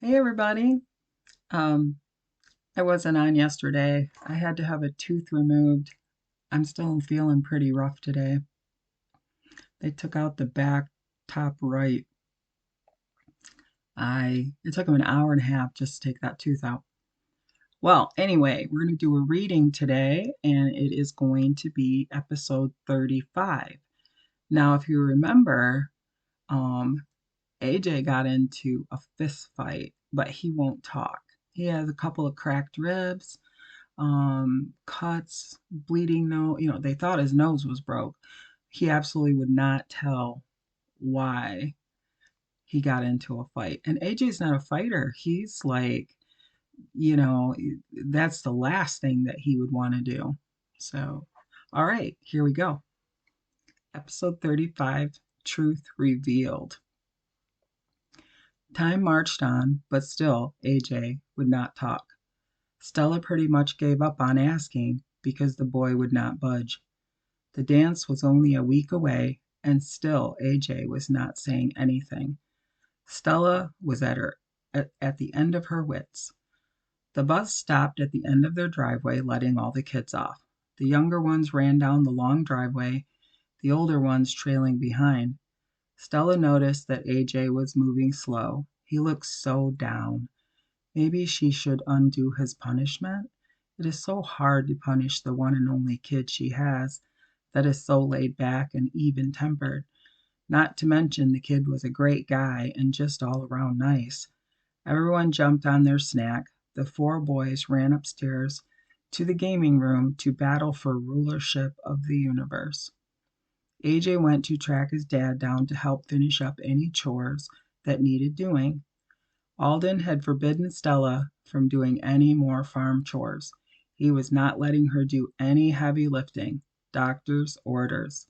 Hey everybody. Um, I wasn't on yesterday. I had to have a tooth removed. I'm still feeling pretty rough today. They took out the back top right. It took them an hour and a half just to take that tooth out. Well, anyway, we're going to do a reading today, and it is going to be episode 35. Now, if you remember, um, AJ got into a fist fight, but he won't talk. He has a couple of cracked ribs, cuts, bleeding nose. They thought his nose was broke. He absolutely would not tell why he got into a fight. And AJ's not a fighter. He's like, you know, that's the last thing that he would want to do. So, all right, here we go. Episode 35, Truth Revealed. Time marched on, but still AJ would not talk. Stella pretty much gave up on asking because the boy would not budge. The dance was only a week away, and still AJ was not saying anything. Stella was at the end of her wits. The bus stopped at the end of their driveway, letting all the kids off. The younger ones ran down the long driveway, the older ones trailing behind. Stella noticed that AJ was moving slow. He looked so down. Maybe she should undo his punishment. It is so hard to punish the one and only kid she has that is so laid back and even tempered. Not to mention the kid was a great guy and just all around nice. Everyone jumped on their snack. The four boys ran upstairs to the gaming room to battle for rulership of the universe. AJ went to track his dad down to help finish up any chores that needed doing. Alden had forbidden Stella from doing any more farm chores. He was not letting her do any heavy lifting. Doctor's orders.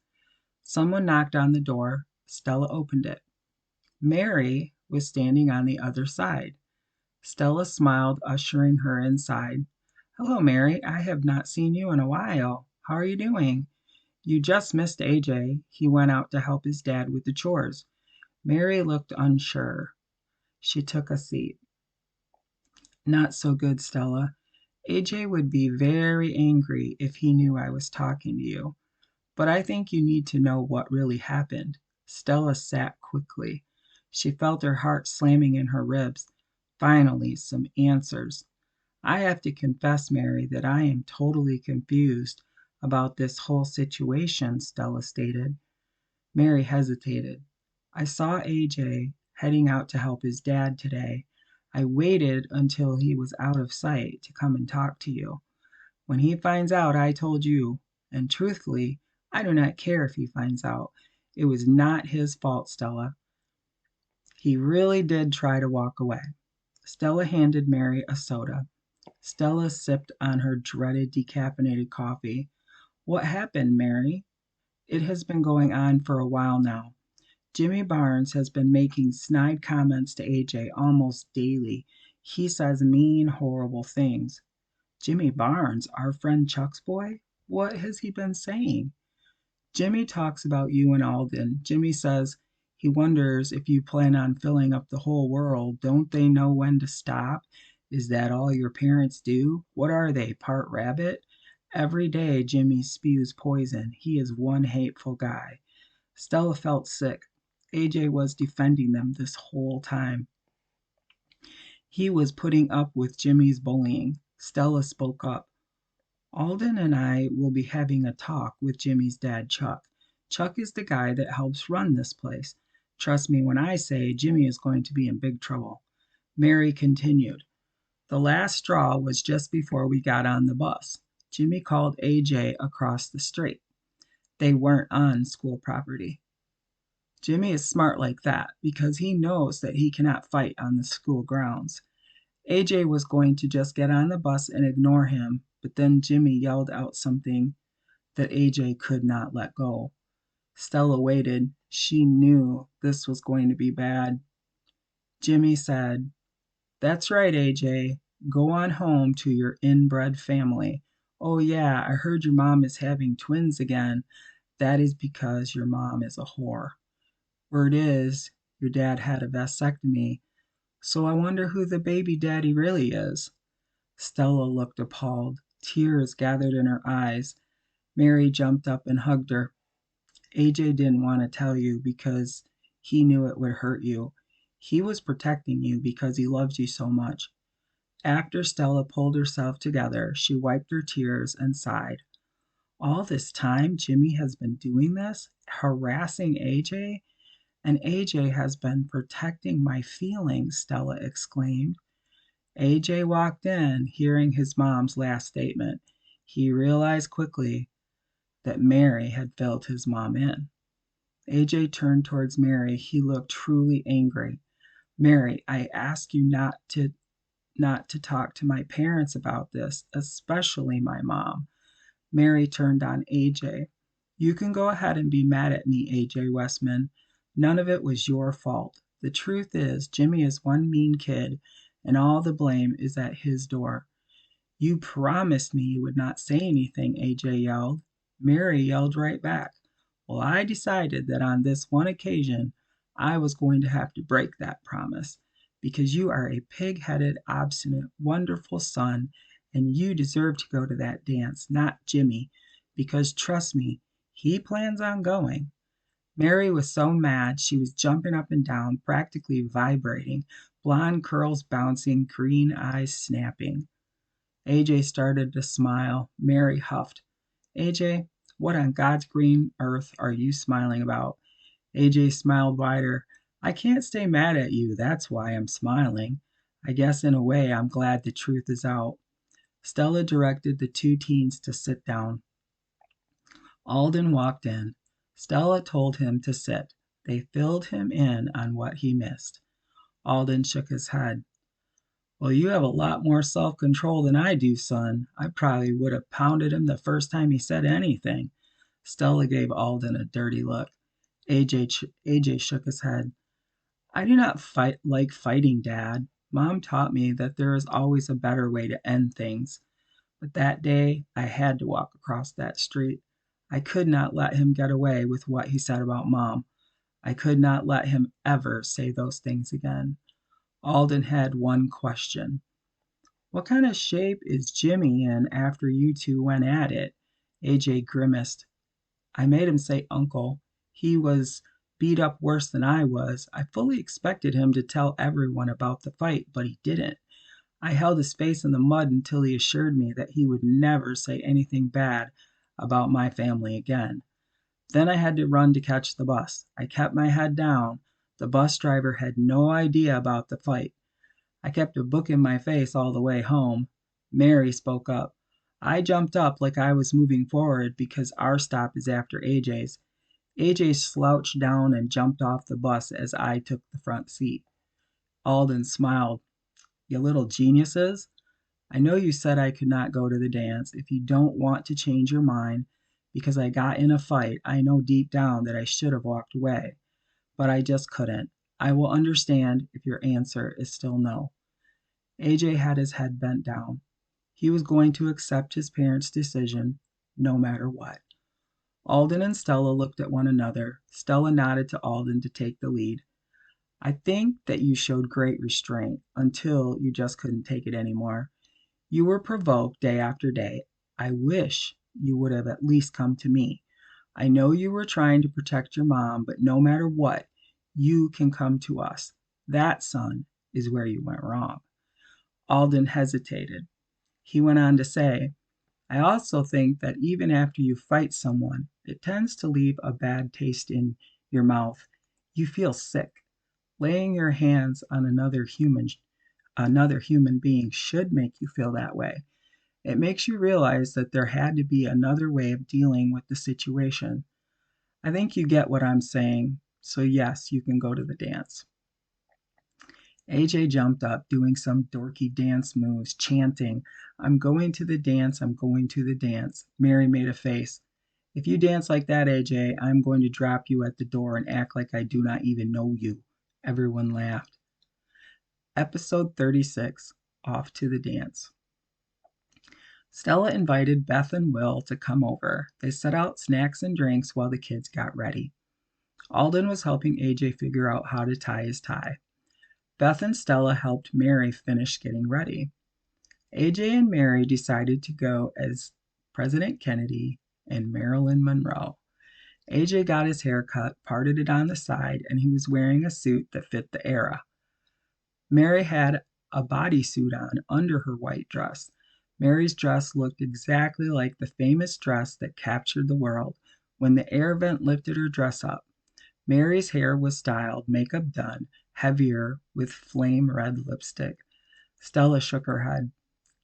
Someone knocked on the door. Stella opened it. Mary was standing on the other side. Stella smiled, ushering her inside. Hello, Mary. I have not seen you in a while. How are you doing? You just missed AJ. He went out to help his dad with the chores. Mary looked unsure. She took a seat. Not so good, Stella. AJ would be very angry if he knew I was talking to you. But I think you need to know what really happened. Stella sat quickly. She felt her heart slamming in her ribs. Finally, some answers. I have to confess, Mary, that I am totally confused about this whole situation, Stella stated. Mary hesitated. I saw AJ heading out to help his dad today. I waited until he was out of sight to come and talk to you. When he finds out I told you, and truthfully, I do not care if he finds out. It was not his fault, Stella. He really did try to walk away. Stella handed Mary a soda. Stella sipped on her dreaded decaffeinated coffee. What happened, Mary? It has been going on for a while now. Jimmy Barnes has been making snide comments to AJ almost daily. He says mean, horrible things. Jimmy Barnes, our friend Chuck's boy? What has he been saying? Jimmy talks about you and Alden. Jimmy says he wonders if you plan on filling up the whole world. Don't they know when to stop? Is that all your parents do? What are they, part rabbit? Every day Jimmy spews poison. He is one hateful guy. Stella felt sick. AJ was defending them this whole time. He was putting up with Jimmy's bullying. Stella spoke up. Alden and I will be having a talk with Jimmy's dad, Chuck. Chuck is the guy that helps run this place. Trust me when I say Jimmy is going to be in big trouble. Mary continued. The last straw was just before we got on the bus. Jimmy called AJ across the street. They weren't on school property. Jimmy is smart like that because he knows that he cannot fight on the school grounds. AJ was going to just get on the bus and ignore him, but then Jimmy yelled out something that AJ could not let go. Stella waited. She knew this was going to be bad. Jimmy said, That's right, AJ. Go on home to your inbred family. Oh, yeah, I heard your mom is having twins again. That is because your mom is a whore. Word is, your dad had a vasectomy. So I wonder who the baby daddy really is. Stella looked appalled. Tears gathered in her eyes. Mary jumped up and hugged her. AJ didn't want to tell you because he knew it would hurt you. He was protecting you because he loves you so much. After Stella pulled herself together, she wiped her tears and sighed. All this time, Jimmy has been doing this, harassing AJ, and AJ has been protecting my feelings, Stella exclaimed. AJ walked in, hearing his mom's last statement. He realized quickly that Mary had filled his mom in. AJ turned towards Mary. He looked truly angry. Mary, I ask you not to talk to my parents about this, especially my mom. Mary turned on AJ. You can go ahead and be mad at me, AJ Westman. None of it was your fault. The truth is, Jimmy is one mean kid, and all the blame is at his door. You promised me you would not say anything, AJ yelled. Mary yelled right back. Well, I decided that on this one occasion I was going to have to break that promise because you are a pig headed, obstinate, wonderful son, and you deserve to go to that dance, not Jimmy, because trust me, he plans on going. Mary was so mad she was jumping up and down, practically vibrating, blonde curls bouncing, green eyes snapping. AJ started to smile. Mary huffed. AJ, what on God's green earth are you smiling about? AJ smiled wider. I can't stay mad at you, that's why I'm smiling. I guess in a way I'm glad the truth is out. Stella directed the two teens to sit down. Alden walked in. Stella told him to sit. They filled him in on what he missed. Alden shook his head. Well, you have a lot more self control than I do, son. I probably would have pounded him the first time he said anything. Stella gave Alden a dirty look. AJ shook his head. I do not like fighting, Dad. Mom taught me that there is always a better way to end things. But that day, I had to walk across that street. I could not let him get away with what he said about Mom. I could not let him ever say those things again. Alden had one question. What kind of shape is Jimmy in after you two went at it? AJ grimaced. I made him say uncle. He was beat up worse than I was. I fully expected him to tell everyone about the fight, but he didn't. I held his face in the mud until he assured me that he would never say anything bad about my family again. Then I had to run to catch the bus. I kept my head down. The bus driver had no idea about the fight. I kept a book in my face all the way home. Mary spoke up. I jumped up like I was moving forward because our stop is after AJ's. AJ slouched down and jumped off the bus as I took the front seat. Alden smiled. You little geniuses. I know you said I could not go to the dance. If you don't want to change your mind because I got in a fight, I know deep down that I should have walked away. But I just couldn't. I will understand if your answer is still no. AJ had his head bent down. He was going to accept his parents' decision no matter what. Alden and Stella looked at one another. Stella nodded to Alden to take the lead. I think that you showed great restraint until you just couldn't take it anymore. You were provoked day after day. I wish you would have at least come to me. I know you were trying to protect your mom, but no matter what, you can come to us. That, son, is where you went wrong. Alden hesitated. He went on to say, I also think that even after you fight someone, it tends to leave a bad taste in your mouth. You feel sick. Laying your hands on another human being should make you feel that way. It makes you realize that there had to be another way of dealing with the situation. I think you get what I'm saying, so yes, you can go to the dance. AJ jumped up, doing some dorky dance moves, chanting, I'm going to the dance, I'm going to the dance. Mary made a face. If you dance like that, AJ, I'm going to drop you at the door and act like I do not even know you. Everyone laughed. Episode 36, Off to the Dance. Stella invited Beth and Will to come over. They set out snacks and drinks while the kids got ready. Alden was helping AJ figure out how to tie his tie. Beth and Stella helped Mary finish getting ready. AJ and Mary decided to go as President Kennedy and Marilyn Monroe. AJ got his hair cut, parted it on the side, and he was wearing a suit that fit the era. Mary had a bodysuit on under her white dress. Mary's dress looked exactly like the famous dress that captured the world when the air vent lifted her dress up. Mary's hair was styled, makeup done, heavier with flame red lipstick. Stella shook her head.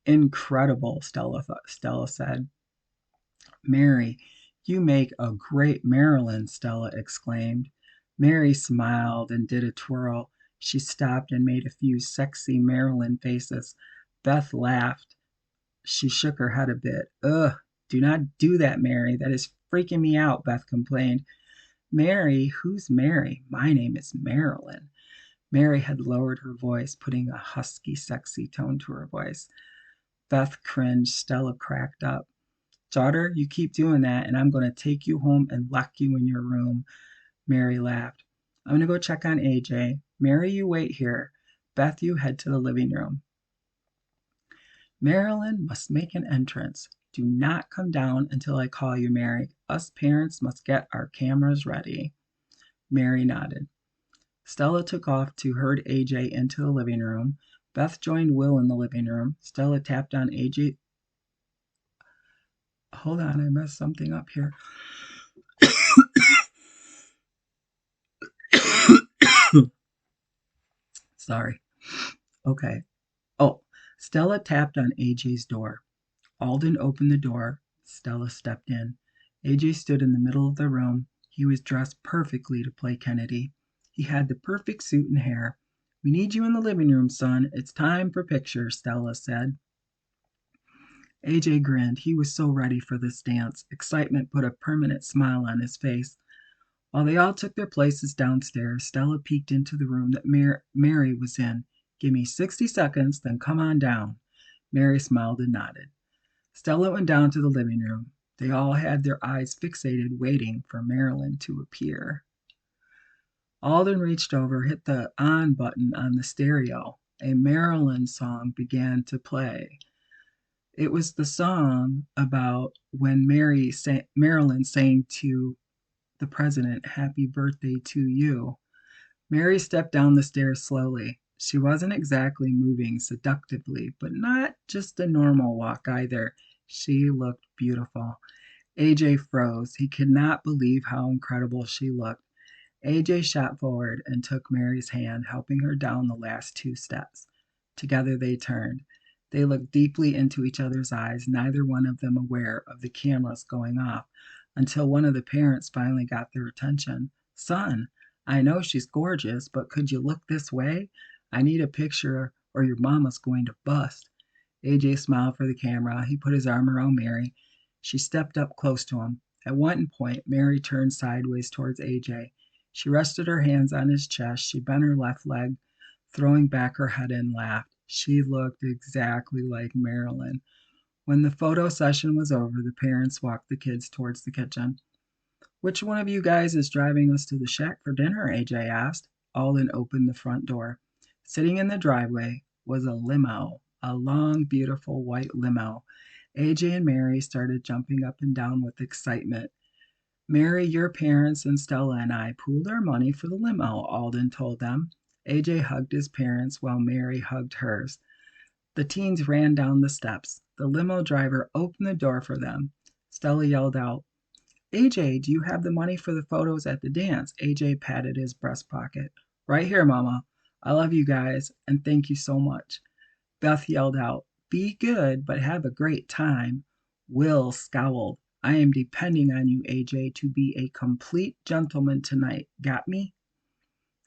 Incredible, Stella said. Mary, you make a great Marilyn, Stella exclaimed. Mary smiled and did a twirl. She stopped and made a few sexy Marilyn faces. Beth laughed. She shook her head a bit. Ugh, do not do that, Mary. That is freaking me out, Beth complained. Mary, who's Mary? My name is Marilyn. Mary had lowered her voice, putting a husky, sexy tone to her voice. Beth cringed. Stella cracked up. Daughter, you keep doing that, and I'm going to take you home and lock you in your room. Mary laughed. I'm going to go check on AJ. Mary, you wait here. Beth, you head to the living room. Marilyn must make an entrance. Do not come down until I call you, Mary. Us parents must get our cameras ready. Mary nodded. Stella took off to herd AJ into the living room. Beth joined Will in the living room. Stella tapped on AJ. Hold on, I messed something up here. Sorry. Okay. Oh, Stella tapped on AJ's door. Alden opened the door. Stella stepped in. AJ stood in the middle of the room. He was dressed perfectly to play Kennedy. He had the perfect suit and hair. We need you in the living room, son. It's time for pictures, Stella said. AJ grinned. He was so ready for this dance. Excitement put a permanent smile on his face. While they all took their places downstairs, Stella peeked into the room that Mary was in. Give me 60 seconds, then come on down. Mary smiled and nodded. Stella went down to the living room. They all had their eyes fixated, waiting for Marilyn to appear. Alden reached over, hit the on button on the stereo. A Marilyn song began to play. It was the song about when Marilyn sang to the president, "Happy Birthday to You." Mary stepped down the stairs slowly. She wasn't exactly moving seductively, but not just a normal walk either. She looked beautiful. AJ froze. He could not believe how incredible she looked. AJ shot forward and took Mary's hand, helping her down the last 2 steps. Together they turned. They looked deeply into each other's eyes, neither one of them aware of the cameras going off, until one of the parents finally got their attention. Son, I know she's gorgeous, but could you look this way? I need a picture or your mama's going to bust. AJ smiled for the camera. He put his arm around Mary. She stepped up close to him. At one point, Mary turned sideways towards AJ. She rested her hands on his chest. She bent her left leg, throwing back her head and laughed. She looked exactly like Marilyn. When the photo session was over, the parents walked the kids towards the kitchen. Which one of you guys is driving us to the shack for dinner? AJ asked. Alden opened the front door. Sitting in the driveway was a limo, a long, beautiful white limo. AJ and Mary started jumping up and down with excitement. Mary, your parents and Stella and I pooled our money for the limo, Alden told them. AJ hugged his parents while Mary hugged hers. The teens ran down the steps. The limo driver opened the door for them. Stella yelled out, AJ, do you have the money for the photos at the dance? AJ patted his breast pocket. Right here, Mama. I love you guys, and thank you so much. Beth yelled out, be good, but have a great time. Will scowled. I am depending on you, AJ, to be a complete gentleman tonight. Got me?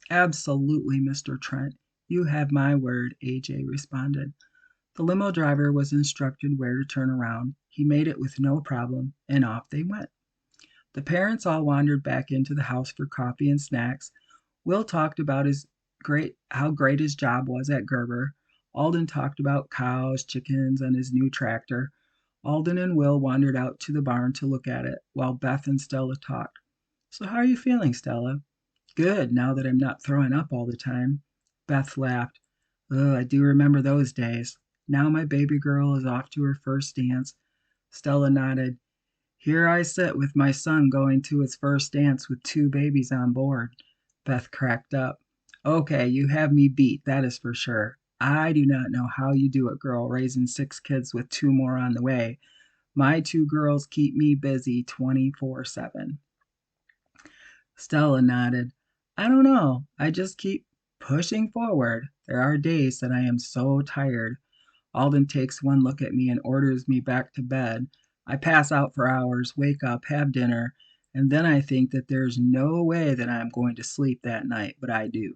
Absolutely, Mr. Trent. You have my word, AJ responded. The limo driver was instructed where to turn around. He made it with no problem, and off they went. The parents all wandered back into the house for coffee and snacks. Will talked about how great his job was at Gerber. Alden talked about cows, chickens, and his new tractor. Alden and Will wandered out to the barn to look at it, while Beth and Stella talked. So how are you feeling, Stella? Good, now that I'm not throwing up all the time. Beth laughed. Oh, I do remember those days. Now my baby girl is off to her first dance. Stella nodded. Here I sit with my son going to his first dance with two babies on board. Beth cracked up. Okay, you have me beat, that is for sure. I do not know how you do it, girl, raising six kids with two more on the way. My two girls keep me busy 24/7. Stella nodded. I don't know. I just keep pushing forward. There are days that I am so tired. Alden takes one look at me and orders me back to bed. I pass out for hours, wake up, have dinner, and then I think that there's no way that I'm going to sleep that night, but I do.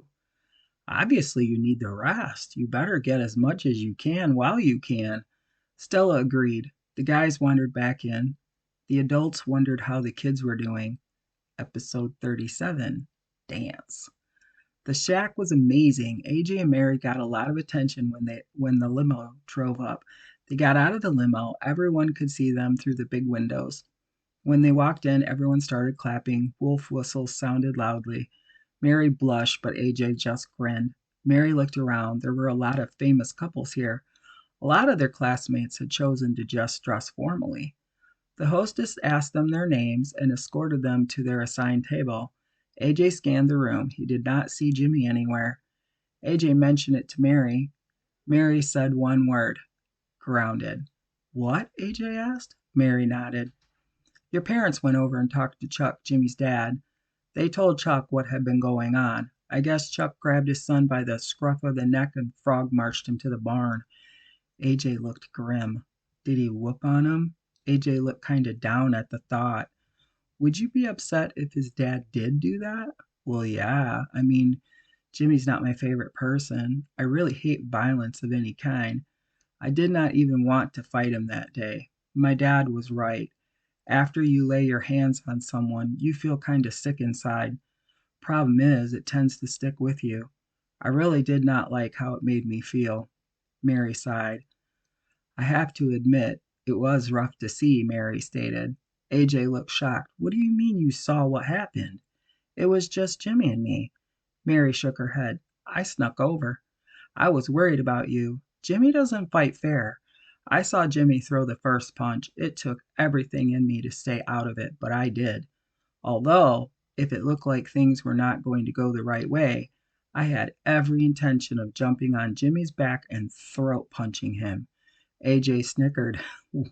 Obviously, you need the rest. You better get as much as you can while you can. Stella agreed. The guys wandered back in. The adults wondered how the kids were doing. Episode 37, Dance. The shack was amazing. AJ and Mary got a lot of attention when the limo drove up. They got out of the limo. Everyone could see them through the big windows. When they walked in, everyone started clapping. Wolf whistles sounded loudly. Mary blushed, but AJ just grinned. Mary looked around. There were a lot of famous couples here. A lot of their classmates had chosen to just dress formally. The hostess asked them their names and escorted them to their assigned table. AJ scanned the room. He did not see Jimmy anywhere. AJ mentioned it to Mary. Mary said one word, grounded. What? AJ asked. Mary nodded. Your parents went over and talked to Chuck, Jimmy's dad. They told Chuck what had been going on. I guess Chuck grabbed his son by the scruff of the neck and frog marched him to the barn. AJ looked grim. Did he whoop on him? AJ looked kind of down at the thought. Would you be upset if his dad did do that? Well, yeah. I mean, Jimmy's not my favorite person. I really hate violence of any kind. I did not even want to fight him that day. My dad was right. After you lay your hands on someone, you feel kind of sick inside. Problem is, it tends to stick with you. I really did not like how it made me feel. Mary sighed. I have to admit, it was rough to see, Mary stated. AJ looked shocked. What do you mean you saw what happened? It was just Jimmy and me. Mary shook her head. I snuck over. I was worried about you. Jimmy doesn't fight fair. I saw Jimmy throw the first punch. It took everything in me to stay out of it, but I did. Although, if it looked like things were not going to go the right way, I had every intention of jumping on Jimmy's back and throat punching him. AJ snickered.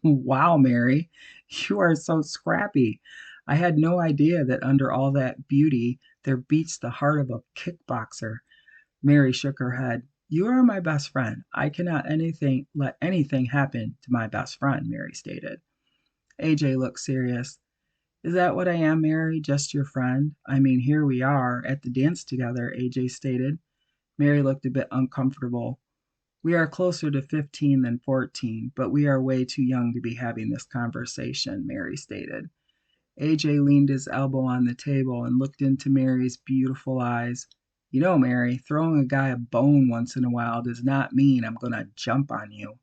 Wow, Mary, you are so scrappy. I had no idea that under all that beauty there beats the heart of a kickboxer. Mary shook her head. You are my best friend. I cannot let anything happen to my best friend, Mary stated. AJ looked serious. Is that what I am, Mary? Just your friend? I mean, here we are at the dance together, AJ stated. Mary looked a bit uncomfortable. We are closer to 15 than 14, but we are way too young to be having this conversation, Mary stated. AJ leaned his elbow on the table and looked into Mary's beautiful eyes. You know, Mary, throwing a guy a bone once in a while does not mean I'm going to jump on you.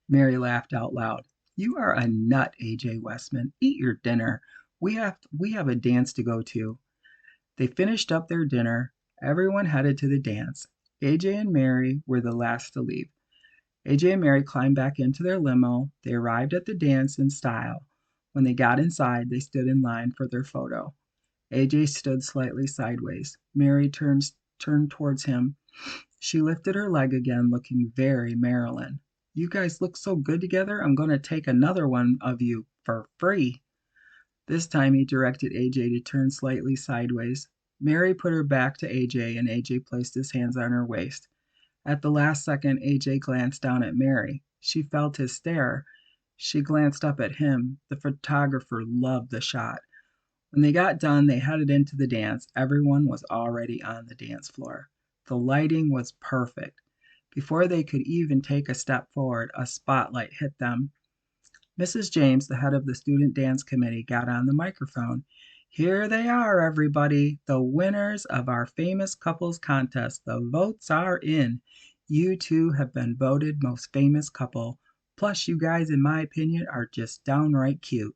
Mary laughed out loud. You are a nut, AJ Westman. Eat your dinner. We have a dance to go to. They finished up their dinner. Everyone headed to the dance. AJ and Mary were the last to leave. AJ and Mary climbed back into their limo. They arrived at the dance in style. When they got inside, they stood in line for their photo. AJ stood slightly sideways. Mary turned towards him. She lifted her leg again, looking very Marilyn. You guys look so good together, I'm going to take another one of you for free. This time he directed AJ to turn slightly sideways. Mary put her back to AJ, and AJ placed his hands on her waist. At the last second, AJ glanced down at Mary. She felt his stare. She glanced up at him. The photographer loved the shot. When they got done, they headed into the dance. Everyone was already on the dance floor. The lighting was perfect. Before they could even take a step forward, a spotlight hit them. Mrs. James, the head of the student dance committee, got on the microphone. Here they are, everybody, the winners of our famous couples contest. The votes are in. You two have been voted most famous couple. Plus, you guys, in my opinion, are just downright cute.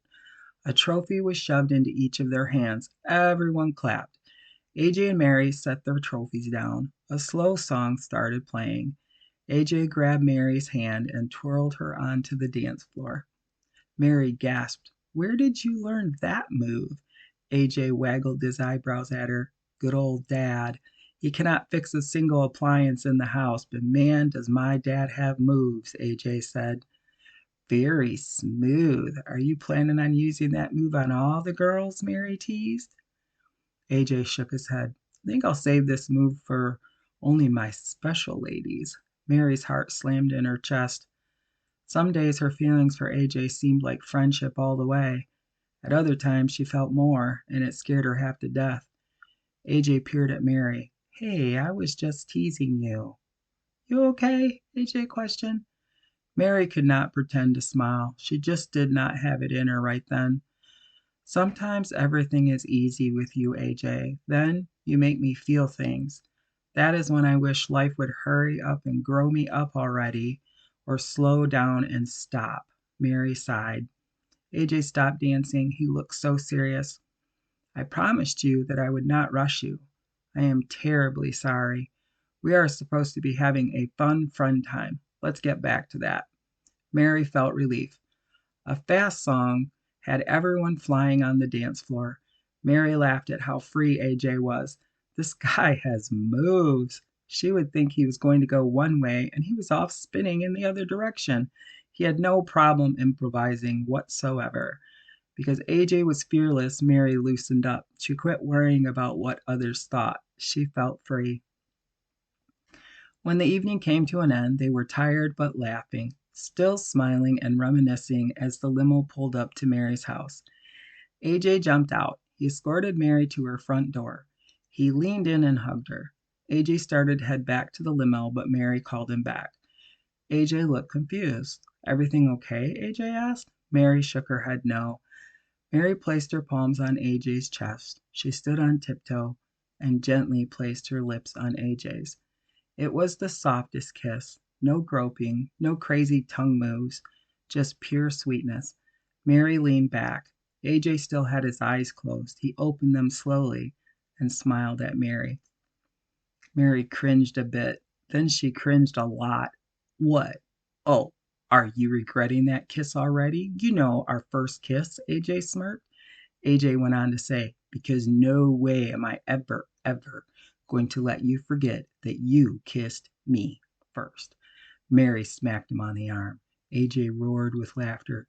A trophy was shoved into each of their hands. Everyone clapped. AJ and Mary set their trophies down. A slow song started playing. AJ grabbed Mary's hand and twirled her onto the dance floor. Mary gasped, "Where did you learn that move?" AJ waggled his eyebrows at her. "Good old Dad. He cannot fix a single appliance in the house, but man, does my dad have moves," AJ said. "Very smooth. Are you planning on using that move on all the girls?" Mary teased. AJ shook his head. "I think I'll save this move for only my special ladies." Mary's heart slammed in her chest. Some days her feelings for AJ seemed like friendship all the way. At other times she felt more, and it scared her half to death. AJ peered at Mary. "Hey, I was just teasing you." "You okay?" AJ questioned. Mary could not pretend to smile. She just did not have it in her right then. "Sometimes everything is easy with you, AJ. Then you make me feel things. That is when I wish life would hurry up and grow me up already, or slow down and stop." Mary sighed. AJ stopped dancing. He looked so serious. "I promised you that I would not rush you. I am terribly sorry. We are supposed to be having a fun friend time. Let's get back to that." Mary felt relief. A fast song had everyone flying on the dance floor. Mary laughed at how free AJ was. "This guy has moves." She would think he was going to go one way, and he was off spinning in the other direction. He had no problem improvising whatsoever. Because AJ was fearless, Mary loosened up. She quit worrying about what others thought. She felt free. When the evening came to an end, they were tired but laughing, still smiling and reminiscing as the limo pulled up to Mary's house. AJ jumped out. He escorted Mary to her front door. He leaned in and hugged her. AJ started to head back to the limo, but Mary called him back. AJ looked confused. "Everything okay?" AJ asked. Mary shook her head no. Mary placed her palms on AJ's chest. She stood on tiptoe and gently placed her lips on AJ's. It was the softest kiss. No groping, no crazy tongue moves, just pure sweetness. Mary leaned back. AJ still had his eyes closed. He opened them slowly and smiled at Mary. Mary cringed a bit. Then she cringed a lot. "What? Oh, are you regretting that kiss already? You know, our first kiss," AJ smirked. AJ went on to say, "Because no way am I ever going to let you forget that you kissed me first." Mary smacked him on the arm. AJ roared with laughter.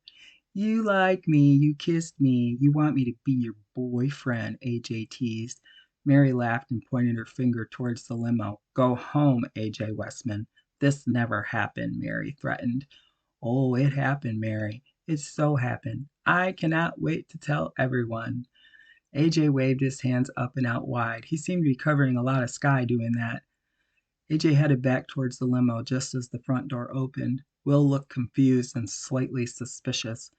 "You like me, you kissed me, you want me to be your boyfriend," AJ teased. Mary laughed and pointed her finger towards the limo. "Go home, AJ Westman. This never happened," Mary threatened. "Oh, it happened, Mary. It so happened. I cannot wait to tell everyone." AJ waved his hands up and out wide. He seemed to be covering a lot of sky doing that. AJ headed back towards the limo just as the front door opened. Will looked confused and slightly suspicious.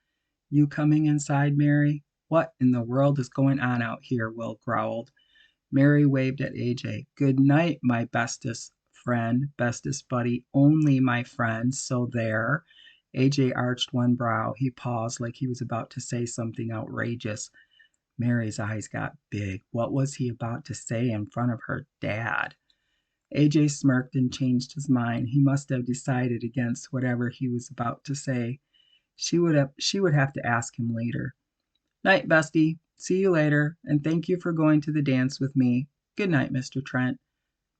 "You coming inside, Mary?" "What in the world is going on out here?" Will growled. Mary waved at AJ. "Good night, my bestest friend, bestest buddy, only my friend, so there." AJ arched one brow. He paused like he was about to say something outrageous. Mary's eyes got big. What was he about to say in front of her dad? AJ smirked and changed his mind. He must have decided against whatever he was about to say. She would have to ask him later. "Night, bestie. See you later, and thank you for going to the dance with me. Good night, Mr. Trent."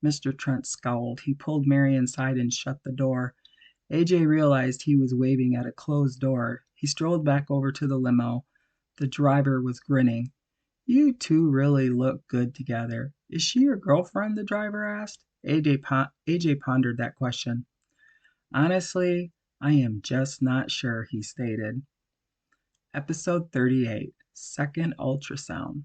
Mr. Trent scowled. He pulled Mary inside and shut the door. AJ realized he was waving at a closed door. He strolled back over to the limo. The driver was grinning. "You two really look good together. Is she your girlfriend?" the driver asked. AJ pondered that question. "Honestly, I am just not sure," he stated. Episode 38, Second Ultrasound.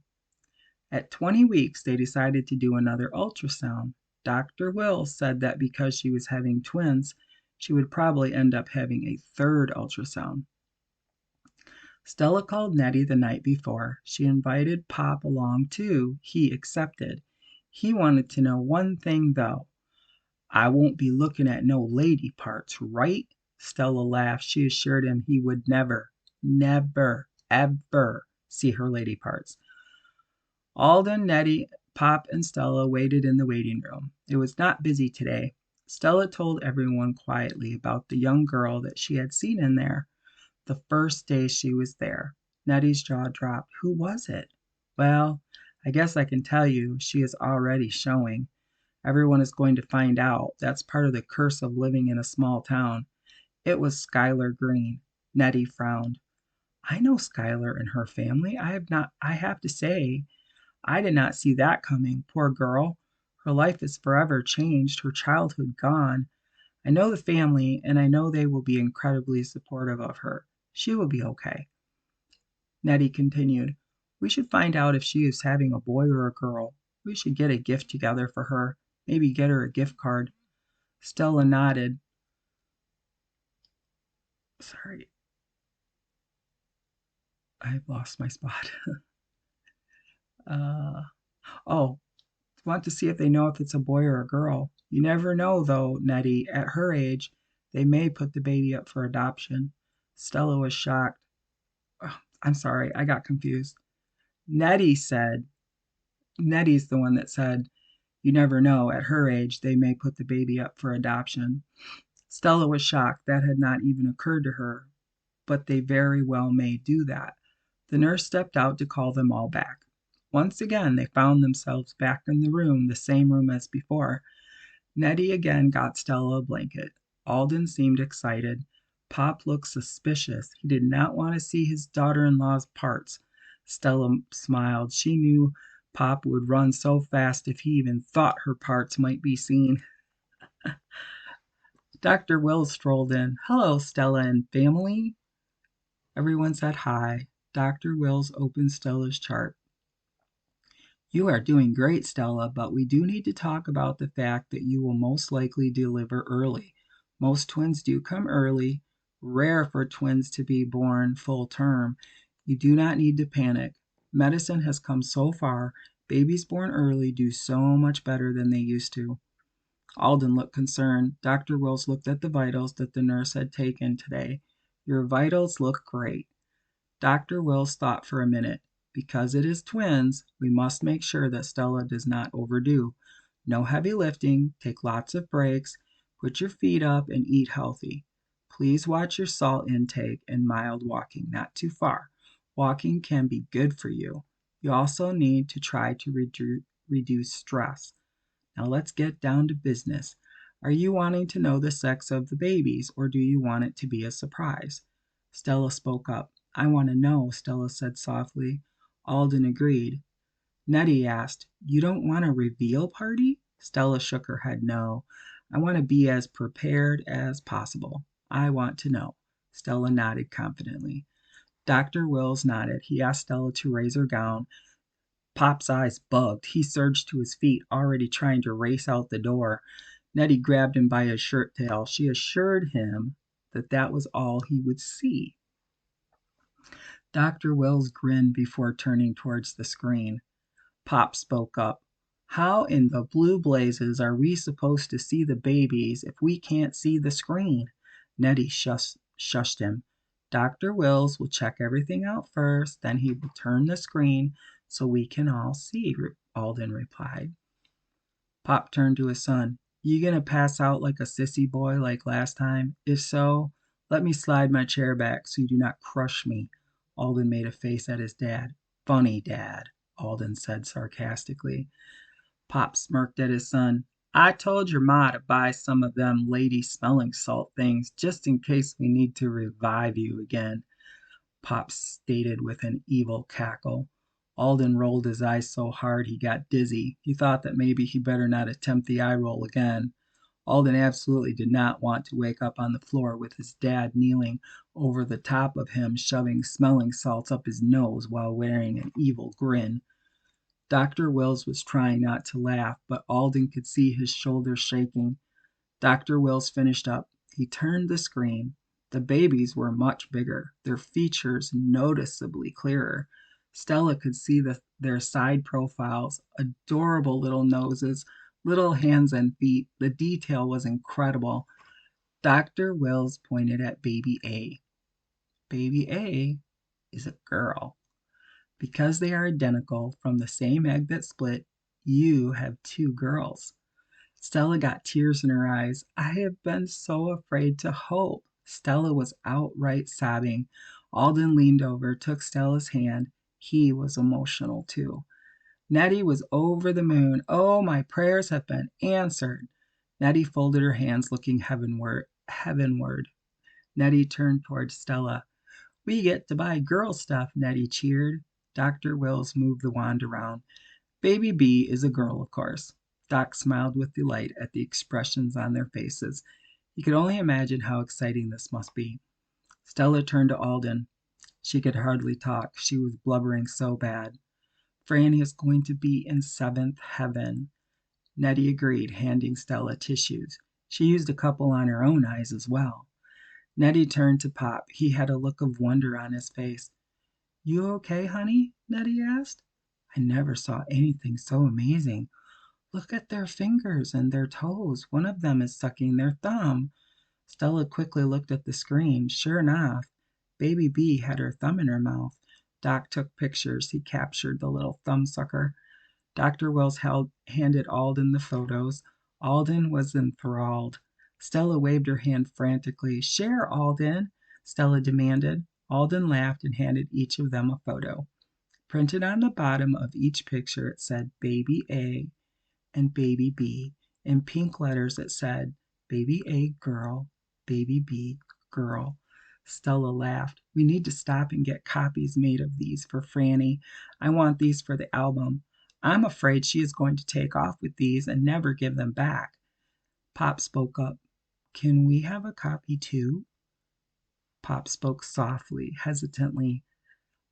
At 20 weeks, they decided to do another ultrasound. Dr. Will said that because she was having twins, she would probably end up having a third ultrasound. Stella called Nettie the night before. She invited Pop along too. He accepted. He wanted to know one thing though. "I won't be looking at no lady parts, right?" Stella laughed. She assured him he would never, ever see her lady parts. Alden, Nettie, Pop and Stella waited in the waiting room. It was not busy today. Stella told everyone quietly about the young girl that she had seen in there the first day she was there. Nettie's jaw dropped. Who was it? Well, I guess I can tell you she is already showing. Everyone is going to find out. That's part of the curse of living in a small town. It was Schuyler Green. Nettie frowned. I know Schuyler and her family. I have to say, I did not see that coming. Poor girl. Her life is forever changed, her childhood gone. I know the family, and I know they will be incredibly supportive of her. She will be okay. Nettie continued, we should find out if she is having a boy or a girl. We should get a gift together for her. Maybe get her a gift card. Stella nodded. Sorry, I've lost my spot. uh, oh, want to see if they know if it's a boy or a girl. You never know, though, Nettie. At her age, they may put the baby up for adoption. Stella was shocked. Oh, I'm sorry, I got confused. Nettie's the one that said, you never know, at her age, they may put the baby up for adoption. Stella was shocked. That had not even occurred to her, but they very well may do that. The nurse stepped out to call them all back. Once again, they found themselves back in the room, the same room as before. Nettie again got Stella a blanket. Alden seemed excited. Pop looked suspicious. He did not want to see his daughter-in-law's parts. Stella smiled. She knew Pop would run so fast if he even thought her parts might be seen. Dr. Wills strolled in. Hello, Stella and family. Everyone said hi. Dr. Wills opened Stella's chart. You are doing great, Stella, but we do need to talk about the fact that you will most likely deliver early. Most twins do come early. Rare for twins to be born full term. You do not need to panic. Medicine has come so far. Babies born early do so much better than they used to. Alden looked concerned. Dr. Wills looked at the vitals that the nurse had taken today. Your vitals look great. Dr. Wills thought for a minute. Because it is twins, we must make sure that Stella does not overdo. No heavy lifting, take lots of breaks, put your feet up, and eat healthy. Please watch your salt intake and mild walking, not too far. Walking can be good for you. You also need to try to reduce stress. Now let's get down to business. Are you wanting to know the sex of the babies, or do you want it to be a surprise? Stella spoke up. I want to know, Stella said softly. Alden agreed. Nettie asked, you don't want a reveal party? Stella shook her head no. I want to be as prepared as possible. I want to know. Stella nodded confidently. Dr. Wills nodded. He asked Stella to raise her gown. Pop's eyes bugged. He surged to his feet, already trying to race out the door. Nettie grabbed him by his shirt tail. She assured him that that was all he would see. Dr. Wills grinned before turning towards the screen. Pop spoke up. How in the blue blazes are we supposed to see the babies if we can't see the screen? Nettie shushed him. Dr. Wills will check everything out first, then he will turn the screen so we can all see, Alden replied. Pop turned to his son. You gonna pass out like a sissy boy like last time? If so, let me slide my chair back so you do not crush me. Alden made a face at his dad. Funny, Dad, Alden said sarcastically. Pop smirked at his son. I told your ma to buy some of them lady smelling salt things just in case we need to revive you again, Pop stated with an evil cackle. Alden rolled his eyes so hard he got dizzy. He thought that maybe he better not attempt the eye roll again. Alden absolutely did not want to wake up on the floor with his dad kneeling over the top of him, shoving smelling salts up his nose while wearing an evil grin. Dr. Wills was trying not to laugh, but Alden could see his shoulders shaking. Dr. Wills finished up. He turned the screen. The babies were much bigger, their features noticeably clearer. Stella could see their side profiles, adorable little noses, little hands and feet. The detail was incredible. Dr. Wills pointed at baby A. Baby A is a girl. Because they are identical, from the same egg that split, You have 2 girls." Stella got tears in her eyes. "I have been so afraid to hope." Stella was outright sobbing. Alden leaned over, took Stella's hand. He was emotional too. Nettie was over the moon. "Oh, my prayers have been answered." Nettie folded her hands, looking heavenward. Nettie turned toward Stella. "We get to buy girl stuff," Nettie cheered. Dr. Wills moved the wand around. "Baby B is a girl, of course." Doc smiled with delight at the expressions on their faces. He could only imagine how exciting this must be. Stella turned to Alden. She could hardly talk. She was blubbering so bad. "Franny is going to be in 7th heaven." Nettie agreed, handing Stella tissues. She used a couple on her own eyes as well. Nettie turned to Pop. He had a look of wonder on his face. "You okay, honey?" Nettie asked. "I never saw anything so amazing. Look at their fingers and their toes. One of them is sucking their thumb." Stella quickly looked at the screen. Sure enough, Baby B had her thumb in her mouth. Doc took pictures. He captured the little thumb sucker. Dr. Wells handed Alden the photos. Alden was enthralled. Stella waved her hand frantically. "Share, Alden," Stella demanded. Alden laughed and handed each of them a photo. Printed on the bottom of each picture it said Baby A and Baby B. In pink letters it said Baby A girl, Baby B girl. Stella laughed. "We need to stop and get copies made of these for Franny. I want these for the album. I'm afraid she is going to take off with these and never give them back." Pop spoke up. "Can we have a copy too?" Pop spoke softly, hesitantly.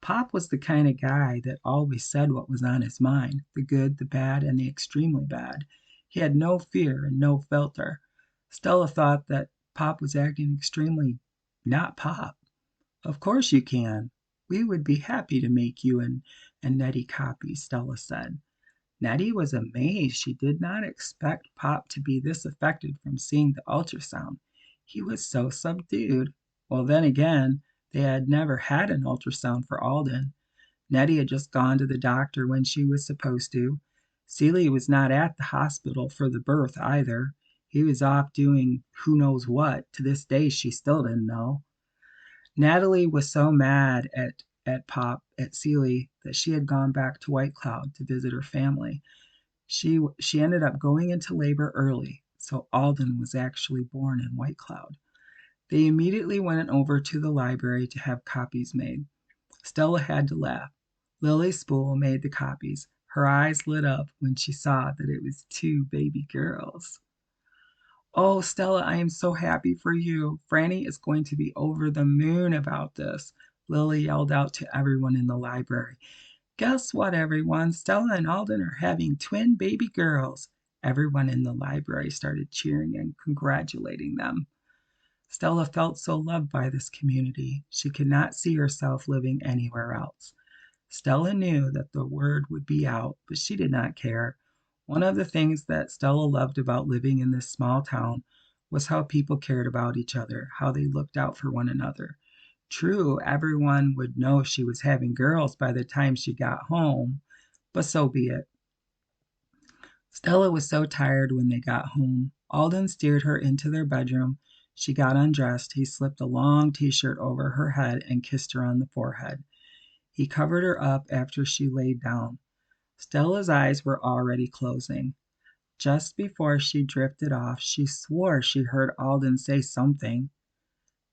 Pop was the kind of guy that always said what was on his mind, the good, the bad, and the extremely bad. He had no fear and no filter. Stella thought that Pop was acting extremely not Pop. "Of course you can. We would be happy to make you and Nettie copies," Stella said. Nettie was amazed. She did not expect Pop to be this affected from seeing the ultrasound. He was so subdued. Well, then again, they had never had an ultrasound for Alden. Nettie had just gone to the doctor when she was supposed to. Celia was not at the hospital for the birth either. He was off doing who knows what. To this day, she still didn't know. Natalie was so mad at Celie that she had gone back to White Cloud to visit her family. She ended up going into labor early, so Alden was actually born in White Cloud. They immediately went over to the library to have copies made. Stella had to laugh. Lily Spool made the copies. Her eyes lit up when she saw that it was 2 baby girls. "Oh, Stella, I am so happy for you. Franny is going to be over the moon about this," Lily yelled out to everyone in the library. "Guess what, everyone? Stella and Alden are having twin baby girls." Everyone in the library started cheering and congratulating them. Stella felt so loved by this community. She could not see herself living anywhere else. Stella knew that the word would be out, but she did not care. One of the things that Stella loved about living in this small town was how people cared about each other, how they looked out for one another. True, everyone would know she was having girls by the time she got home, but so be it. Stella was so tired when they got home. Alden steered her into their bedroom. She got undressed. He slipped a long t-shirt over her head and kissed her on the forehead. He covered her up after she laid down. Stella's eyes were already closing. Just before she drifted off, she swore she heard Alden say something.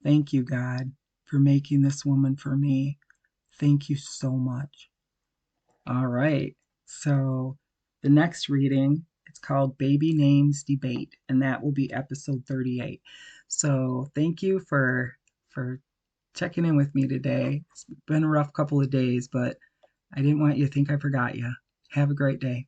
"Thank you, God, for making this woman for me. Thank you so much." All right. So the next reading, it's called Baby Names Debate, and that will be episode 38. So thank you for checking in with me today. It's been a rough couple of days, but I didn't want you to think I forgot you. Have a great day.